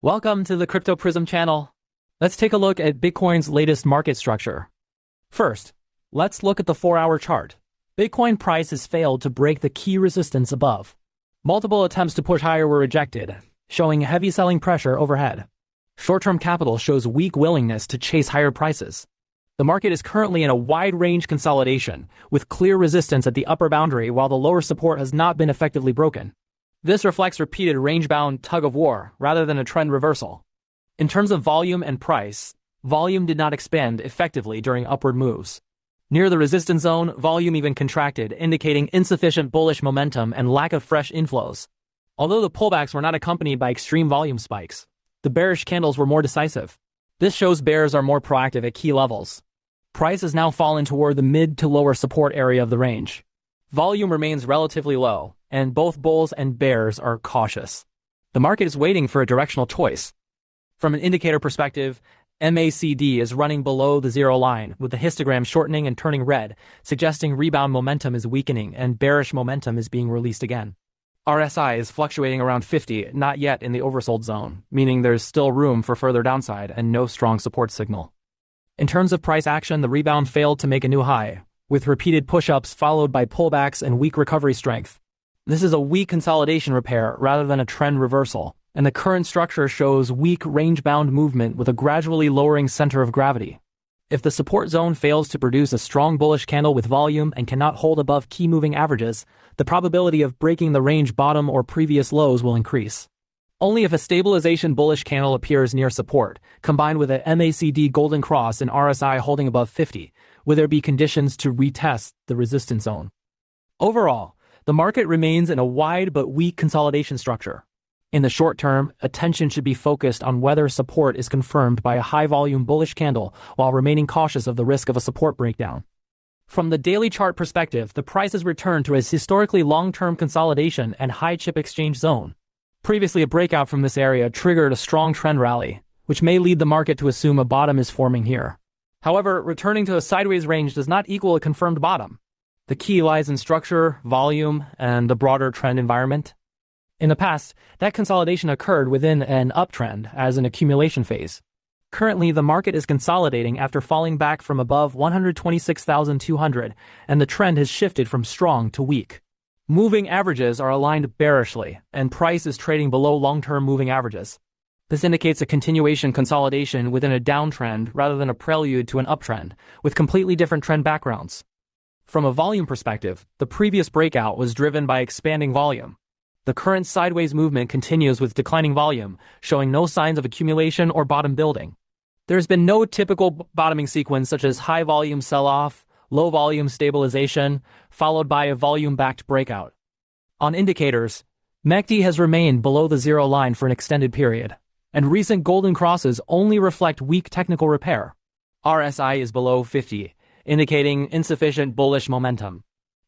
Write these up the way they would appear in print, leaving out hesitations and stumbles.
Welcome to the Crypto Prism channel. Let's take a look at Bitcoin's latest market structure. First, let's look at the 4-hour chart. Bitcoin price has failed to break the key resistance above. Multiple attempts to push higher were rejected, showing heavy selling pressure overhead. Short-term capital shows weak willingness to chase higher prices. The market is currently in a wide-range consolidation, with clear resistance at the upper boundary while the lower support has not been effectively broken. This reflects repeated range-bound tug-of-war rather than a trend reversal. In terms of volume and price, volume did not expand effectively during upward moves. Near the resistance zone, volume even contracted, indicating insufficient bullish momentum and lack of fresh inflows. Although the pullbacks were not accompanied by extreme volume spikes, the bearish candles were more decisive. This shows bears are more proactive at key levels. Price has now fallen toward the mid to lower support area of the range. Volume remains relatively low, and both bulls and bears are cautious. The market is waiting for a directional choice. From an indicator perspective, MACD is running below the zero line, with the histogram shortening and turning red, suggesting rebound momentum is weakening and bearish momentum is being released again. RSI is fluctuating around 50, not yet in the oversold zone, meaning there's still room for further downside and no strong support signal. In terms of price action, the rebound failed to make a new high, with repeated push-ups followed by pullbacks and weak recovery strength. This is a weak consolidation repair rather than a trend reversal, and the current structure shows weak range-bound movement with a gradually lowering center of gravity. If the support zone fails to produce a strong bullish candle with volume and cannot hold above key moving averages, the probability of breaking the range bottom or previous lows will increase. Only if a stabilization bullish candle appears near support, combined with a MACD golden cross and RSI holding above 50, will there be conditions to retest the resistance zone. Overall, the market remains in a wide but weak consolidation structure. In the short term, attention should be focused on whether support is confirmed by a high-volume bullish candle while remaining cautious of the risk of a support breakdown. From the daily chart perspective, the price has returned to its historically long-term consolidation and high chip exchange zone. Previously, a breakout from this area triggered a strong trend rally, which may lead the market to assume a bottom is forming here. However, returning to a sideways range does not equal a confirmed bottom. The key lies in structure, volume, and the broader trend environment. In the past, that consolidation occurred within an uptrend as an accumulation phase. Currently, the market is consolidating after falling back from above 126,200, and the trend has shifted from strong to weak. Moving averages are aligned bearishly, and price is trading below long-term moving averages. This indicates a continuation consolidation within a downtrend rather than a prelude to an uptrend, with completely different trend backgrounds. From a volume perspective, the previous breakout was driven by expanding volume. The current sideways movement continues with declining volume, showing no signs of accumulation or bottom building. There has been no typical bottoming sequence such as high volume sell-off, low volume stabilization, followed by a volume-backed breakout. On indicators, MACD has remained below the zero line for an extended period, and recent golden crosses only reflect weak technical repair. RSI is below 50, indicating insufficient bullish momentum.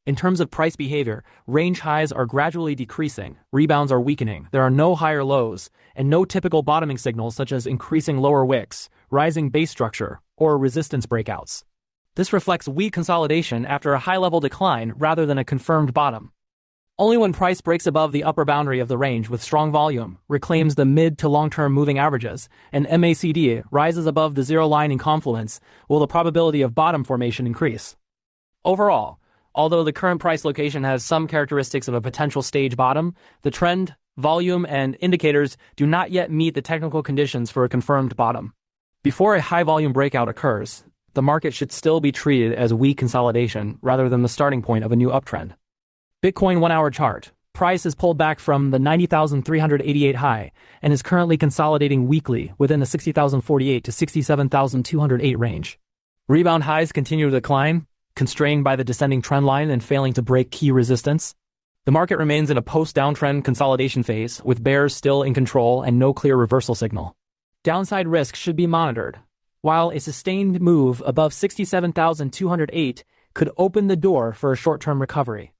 In terms of price behavior, range highs are gradually decreasing, rebounds are weakening, there are no higher lows, and no typical bottoming signals such as increasing lower wicks, rising base structure, or resistance breakouts. This reflects weak consolidation after a high-level decline rather than a confirmed bottom. Only when price breaks above the upper boundary of the range with strong volume, reclaims the mid to long-term moving averages, and MACD rises above the zero line in confluence, will the probability of bottom formation increase. Overall, although the current price location has some characteristics of a potential stage bottom, the trend, volume, and indicators do not yet meet the technical conditions for a confirmed bottom. Before a high-volume breakout occurs, the market should still be treated as weak consolidation rather than the starting point of a new uptrend. Bitcoin 1-hour chart. Price has pulled back from the 90,388 high and is currently consolidating weekly within the 60,048 to 67,208 range. Rebound highs continue to decline, constrained by the descending trend line and failing to break key resistance. The market remains in a post-downtrend consolidation phase, with bears still in control and no clear reversal signal. Downside risk should be monitored, while a sustained move above 67,208 could open the door for a short-term recovery.